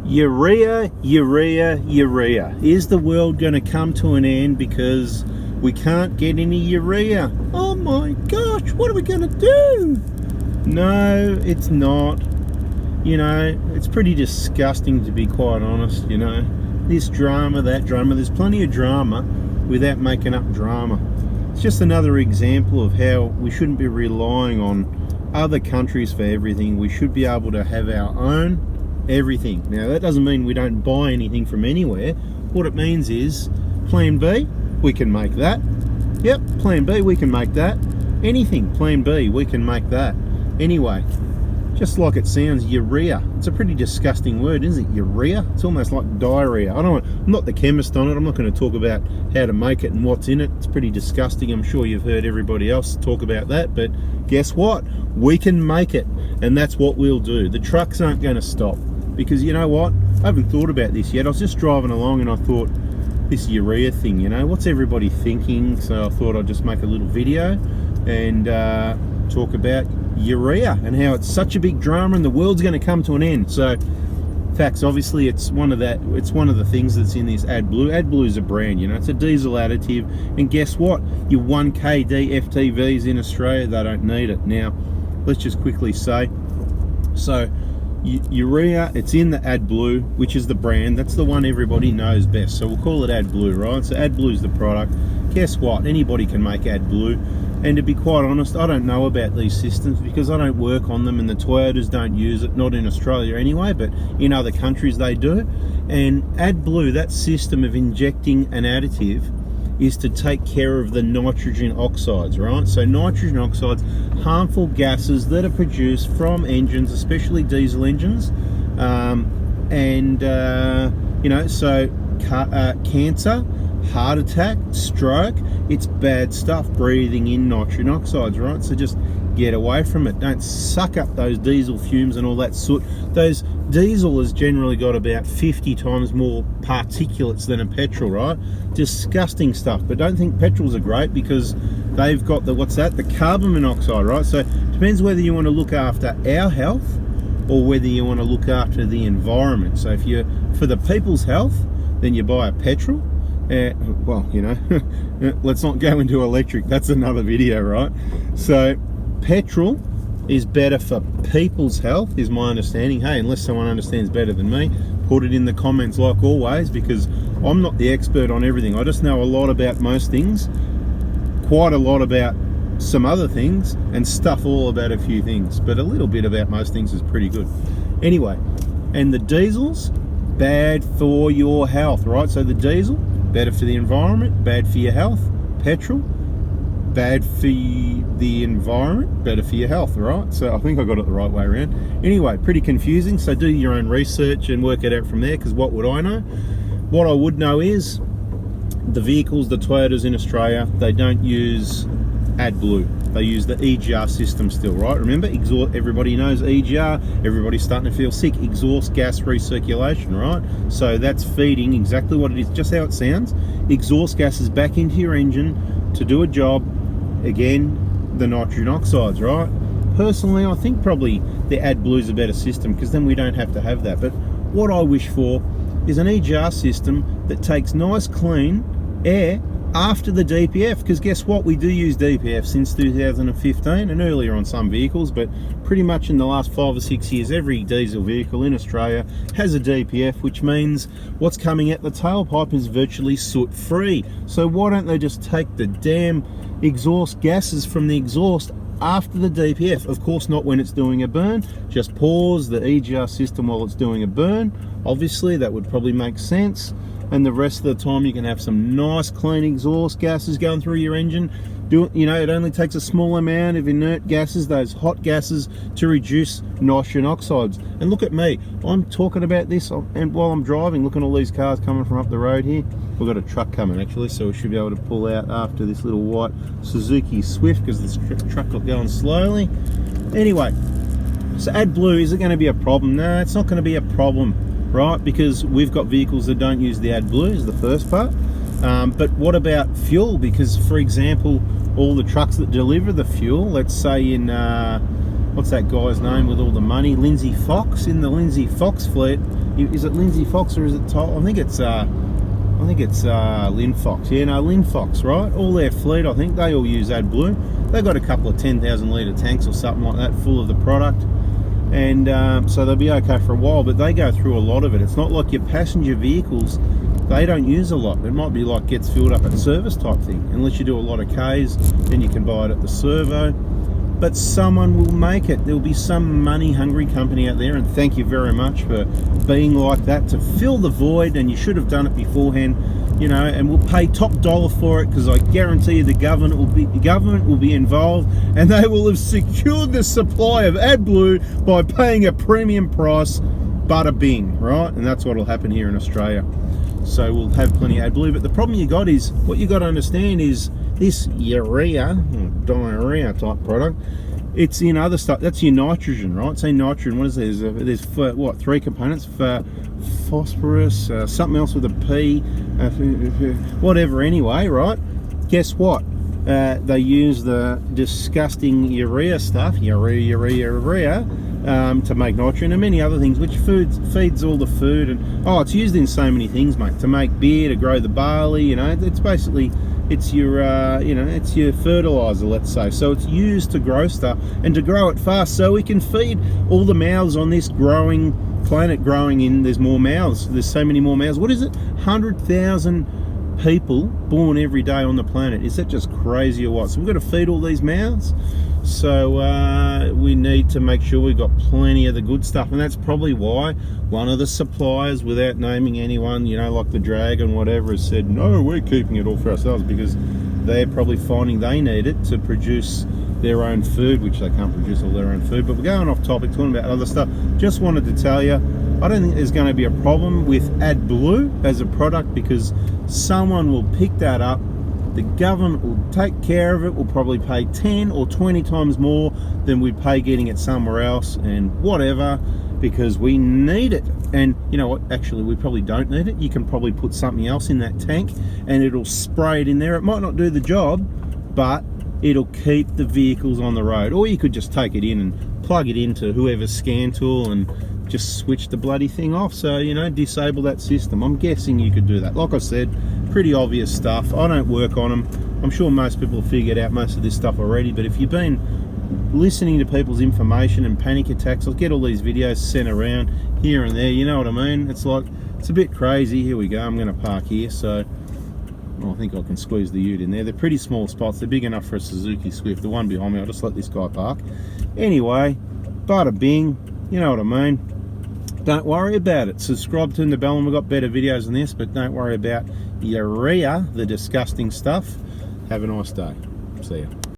Urea, urea, urea. Is the world going to come to an end because we can't get any urea? Oh my gosh, what are we going to do? No, it's not. You know, it's pretty disgusting, to be quite honest, you know. This drama, that drama, there's plenty of drama without making up drama. It's just another example of how we shouldn't be relying on other countries for everything. We should be able to have our own everything. Now, that doesn't mean we don't buy anything from anywhere. What it means is, plan B, we can make that. Yep, plan B, we can make that. Anything, plan B, we can make that. Anyway, just like it sounds, urea. It's a pretty disgusting word, isn't it? Urea? It's almost like diarrhea. I'm not the chemist on it. I'm not going to talk about how to make it and what's in it. It's pretty disgusting. I'm sure you've heard everybody else talk about that, but guess what? We can make it, and that's what we'll do. The trucks aren't going to stop, because you know what? I haven't thought about this yet. I was just driving along and I thought, this urea thing, you know, what's everybody thinking? So I thought I'd just make a little video and talk about urea and how it's such a big drama and the world's going to come to an end. So facts, obviously it's one of the things that's in this Adblue. Adblue is a brand, you know, it's a diesel additive, and guess what? Your 1kd FTVs in Australia, they don't need it. Now let's just quickly say, so urea, it's in the Adblue, which is the brand. That's the one everybody knows best, so we'll call it Adblue, right? So Adblue is the product. Guess what? Anybody can make Adblue. And to be quite honest, I don't know about these systems because I don't work on them, and the Toyotas don't use it, not in Australia anyway, but in other countries they do. And Adblue, that system of injecting an additive, is to take care of the nitrogen oxides, right? So nitrogen oxides, harmful gases that are produced from engines, especially diesel engines, you know, so cancer, heart attack, stroke, it's bad stuff breathing in nitrogen oxides, right? So just get away from it. Don't suck up those diesel fumes and all that soot. Those diesel has generally got about 50 times more particulates than a petrol, right? Disgusting stuff. But don't think petrols are great because they've got the, what's that? The carbon monoxide, right? So it depends whether you want to look after our health or whether you want to look after the environment. So if you're for the people's health, then you buy a petrol. Well, you know, let's not go into electric. That's another video, right? So petrol is better for people's health, is my understanding. Hey, unless someone understands better than me, put it in the comments like always, because I'm not the expert on everything. I just know a lot about most things, quite a lot about some other things, and stuff all about a few things, but a little bit about most things is pretty good. Anyway, and the diesels, bad for your health, right? So the diesel, better for the environment, bad for your health. Petrol, bad for the environment, better for your health, right? So I think I got it the right way around. Anyway, pretty confusing, so do your own research and work it out from there, because what would I know? What I would know is the vehicles, the Toyotas in Australia, they don't use Adblue. They use the EGR system still, right? Remember, everybody knows EGR, everybody's starting to feel sick, exhaust gas recirculation, right? So that's feeding exactly what it is, just how it sounds. Exhaust gases back into your engine to do a job, again, the nitrogen oxides, right? Personally, I think probably the Adblue is a better system, because then we don't have to have that. But what I wish for is an EGR system that takes nice clean air after the DPF, because guess what, we do use DPF since 2015 and earlier on some vehicles, but pretty much in the last 5 or 6 years every diesel vehicle in Australia has a DPF, which means what's coming at the tailpipe is virtually soot free. So why don't they just take the damn exhaust gases from the exhaust after the DPF? Of course not when it's doing a burn, just pause the EGR system while it's doing a burn. Obviously that would probably make sense, and the rest of the time you can have some nice clean exhaust gases going through your engine. You know, it only takes a small amount of inert gases, those hot gases, to reduce nitrogen oxides. And look at me, I'm talking about this, and while I'm driving, looking at all these cars coming from up the road here. We've got a truck coming actually, so we should be able to pull out after this little white Suzuki Swift, because this truck got going slowly. Anyway, so Adblue, is it going to be a problem? No, it's not going to be a problem, right? Because we've got vehicles that don't use the Adblue, is the first part. But what about fuel? Because, for example, all the trucks that deliver the fuel, let's say in what's that guy's name with all the money? Lindsay Fox, in the Lindsay Fox fleet. Is it Lindsay Fox or is it I think it's Lynn Fox. Yeah, no, Lynn Fox, right? All their fleet, I think, they all use AdBlue. They've got a couple of 10,000 litre tanks or something like that full of the product. And so they'll be okay for a while, but they go through a lot of it. It's not like your passenger vehicles, they don't use a lot. It might be like gets filled up at service type thing. Unless you do a lot of Ks, then you can buy it at the servo. But someone will make it. There'll be some money hungry company out there, and thank you very much for being like that to fill the void, and you should have done it beforehand, you know, and we'll pay top dollar for it, because I guarantee you the government will be involved, and they will have secured the supply of AdBlue by paying a premium price. Bada bing, right? And that's what will happen here in Australia. So we'll have plenty of AdBlue, but the problem you got is, what you got to understand is this urea, diarrhea type product, it's in other stuff. That's your nitrogen, right? Say nitrogen, what is there? There's what, 3 components? For phosphorus, something else with a P, whatever anyway, right? Guess what? They use the disgusting urea stuff, urea, to make nitrogen and many other things, which feeds all the food. And it's used in so many things, mate, to make beer, to grow the barley, you know. It's basically, it's your it's your fertilizer, let's say. So it's used to grow stuff and to grow it fast, so we can feed all the mouths on this growing planet. There's more mouths, there's so many more mouths. What is it, 100,000 people born every day on the planet? Is that just crazy or what? So we've got to feed all these mouths. So we need to make sure we've got plenty of the good stuff, and that's probably why one of the suppliers, without naming anyone, you know, like the Dragon, whatever, has said, no, we're keeping it all for ourselves, because they're probably finding they need it to produce their own food, which they can't produce all their own food. But we're going off topic, talking about other stuff. Just wanted to tell you, I don't think there's going to be a problem with AdBlue as a product, because someone will pick that up. The government will take care of it. We'll probably pay 10 or 20 times more than we'd pay getting it somewhere else, and whatever, because we need it. And you know what, actually we probably don't need it. You can probably put something else in that tank and it'll spray it in there. It might not do the job, but it'll keep the vehicles on the road. Or you could just take it in and plug it into whoever's scan tool and just switch the bloody thing off. So, you know, disable that system. I'm guessing you could do that. Like I said, pretty obvious stuff. I don't work on them. I'm sure most people have figured out most of this stuff already, but if you've been listening to people's information and panic attacks, I'll get all these videos sent around here and there, you know what I mean? It's like, it's a bit crazy. Here we go, I'm going to park here, so I think I can squeeze the ute in there. They're pretty small spots. They're big enough for a Suzuki Swift. The one behind me, I'll just let this guy park. Anyway, bada bing, you know what I mean? Don't worry about it. Subscribe, turn the bell, and we've got better videos than this, but don't worry about urea, the disgusting stuff. Have a nice day. See ya.